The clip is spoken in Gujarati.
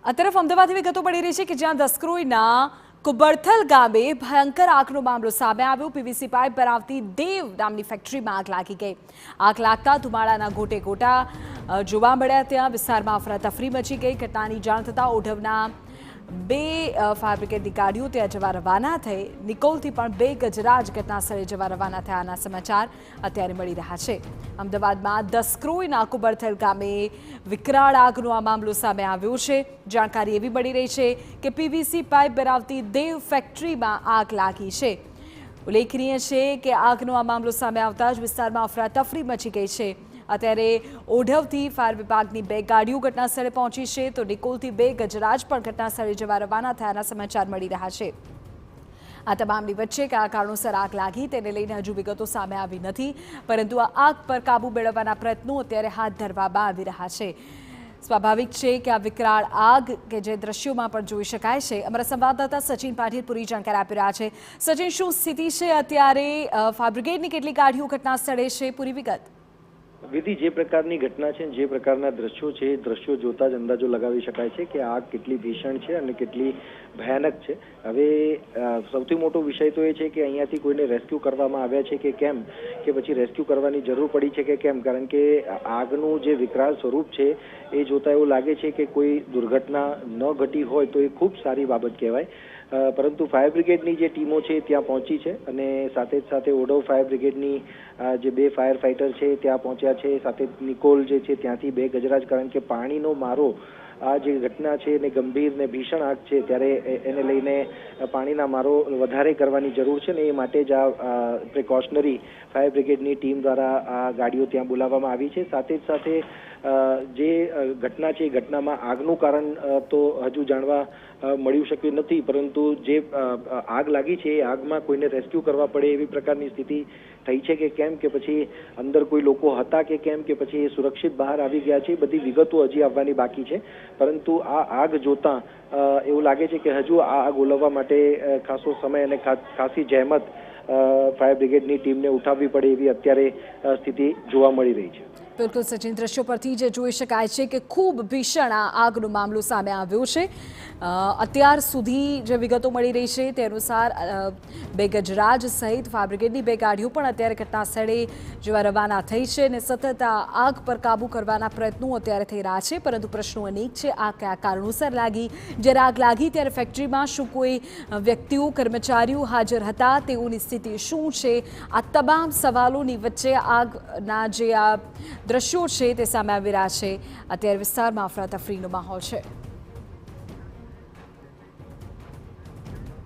આ તરફ અમદાવાદથી વિગતો મળી રહી છે કે જ્યાં દસક્રોઈના કુબરથલ ગામે ભયંકર આગનો મામલો સામે આવ્યો। પીવીસી પાઇપ બનાવતી દેવ નામની ફેક્ટરીમાં આગ લાગી ગઈ। આગ લાગતા ધુમાડાના ગોટે ગોટા જોવા મળ્યા। ત્યાં વિસ્તારમાં અફરાતફરી મચી ગઈ। ઘટનાની જાણ થતાં ઓઢવના બે ફાયર બ્રિગેડની ગાડીઓ ત્યાં જવા રવાના થઈ। નિકોલથી પણ બે ગજરાજ ઘટનાસ્થળે જવા રવાના થયાના સમાચાર અત્યારે મળી રહ્યા છે। અમદાવાદમાં દસક્રોઈના કુબરથલ ગામે વિકરાળ આગનો આ મામલો સામે આવ્યો છે। જાણકારી એવી મળી રહી છે કે પીવીસી પાઇપ બનાવતી દેવ ફેક્ટરીમાં આગ લાગી છે। ઉલ્લેખનીય છે કે આગનો આ મામલો સામે આવતા જ વિસ્તારમાં અફરાતફરી મચી ગઈ છે। અત્યારે ઓઢવથી ફાયર વિભાગની બે ગાડીઓ ઘટનાસ્થળે પહોંચી છે, તો નિકોલથી બે ગજરાજ પણ ઘટનાસ્થળે જવા રવાના થયાના સમાચાર મળી રહ્યા છે। આ તમામની વચ્ચે કયા કારણોસર આગ લાગી તેને લઈને હજુ વિગતો સામે આવી નથી, પરંતુ આ આગ પર કાબૂ મેળવવાના પ્રયત્નો અત્યારે હાથ ધરવામાં આવી રહ્યા છે। સ્વાભાવિક છે કે આ વિકરાળ આગ કે જે દ્રશ્યોમાં પણ જોઈ શકાય છે। અમારા સંવાદદાતા સચિન પાટીલ પૂરી જાણકારી આપી રહ્યા છે। સચિન, શું સ્થિતિ છે અત્યારે? ફાયર બ્રિગેડની કેટલી ગાડીઓ ઘટનાસ્થળે છે? પૂરી વિગત। વિધિ, જે પ્રકારની ઘટના છે, જે પ્રકારના દ્રશ્યો છે, એ દ્રશ્યો જોતા જ અંદાજો લગાવી શકાય છે કે આગ કેટલી ભીષણ છે અને કેટલી ભયાનક છે। હવે સૌથી મોટો વિષય તો એ છે કે અહીંયાથી કોઈને રેસ્ક્યુ કરવામાં આવ્યા છે કે કેમ, કે પછી રેસ્ક્યુ કરવાની જરૂર પડી છે કે કેમ, કારણ કે આગનું જે વિકરાળ સ્વરૂપ છે એ જોતા એવું લાગે છે કે કોઈ દુર્ઘટના ન ઘટી હોય તો એ ખૂબ સારી બાબત કહેવાય। પરંતુ ફાયર બ્રિગેડની જે ટીમો છે ત્યાં પહોંચી છે અને સાથે જ સાથે ઓઢવ ફાયર બ્રિગેડની જે બે ફાયર ફાઇટર છે ત્યાં પહોંચ્યા છે। સાથે નિકોલ જે છે ત્યાંથી બે ગજરાજ, કારણ કે પાણીનો મારો આ જે ઘટના છે ને ગંભીર ને ભીષણ આગ છે ત્યારે એને લઈને પાણીના મારો વધારે કરવાની જરૂર છે ને એ માટે જ આ પ્રિકોશનરી ફાયર બ્રિગેડની ટીમ દ્વારા આ ગાડીઓ ત્યાં બોલાવવામાં આવી છે। સાથે જ સાથે જે ઘટના છે એ ઘટનામાં આગનું કારણ તો હજુ જાણવા મળ્યું શક્યું નથી, પરંતુ જે આગ લાગી છે એ આગમાં કોઈને રેસ્ક્યુ કરવા પડે એવી પ્રકારની સ્થિતિ થઈ છે કે કેમ, કે પછી અંદર કોઈ લોકો હતા કે કેમ, કે પછી એ સુરક્ષિત બહાર આવી ગયા છે, એ બધી વિગતો હજી આવવાની બાકી છે। પરંતુ આ આગ જોતા એવું લાગે છે કે હજુ આ આગ ઓલવવા માટે ખાસો સમય અને ખાસી જહેમત ફાયર બ્રિગેડની ટીમને ઉઠાવવી પડે એવી અત્યારે સ્થિતિ જોવા મળી રહી છે। બિલકુલ સચિન, દ્રશ્યો પરથી જે જોઈ શકાય છે કે ખૂબ ભીષણ આ આગનો મામલો સામે આવ્યો છે। અત્યાર સુધી જે વિગતો મળી રહી છે તે અનુસાર બે ગજરાજ સહિત ફાયર બ્રિગેડની બે ગાડીઓ પણ અત્યારે ઘટનાસ્થળે જેવા રવાના થઈ છે અને સતત આ આગ પર કાબૂ કરવાના પ્રયત્નો અત્યારે થઈ રહ્યા છે, પરંતુ પ્રશ્નો અનેક છે। આ કયા કારણોસર લાગી? જ્યારે આગ લાગી ત્યારે ફેક્ટરીમાં શું કોઈ વ્યક્તિઓ, કર્મચારીઓ હાજર હતા? તેઓની સ્થિતિ શું છે? આ તમામ સવાલોની વચ્ચે આગના જે આ દ્રશ્યો છે તે સામે આવી રહ્યા છે। અત્યારે વિસ્તારમાં અફરાતફરીનો માહોલ છે।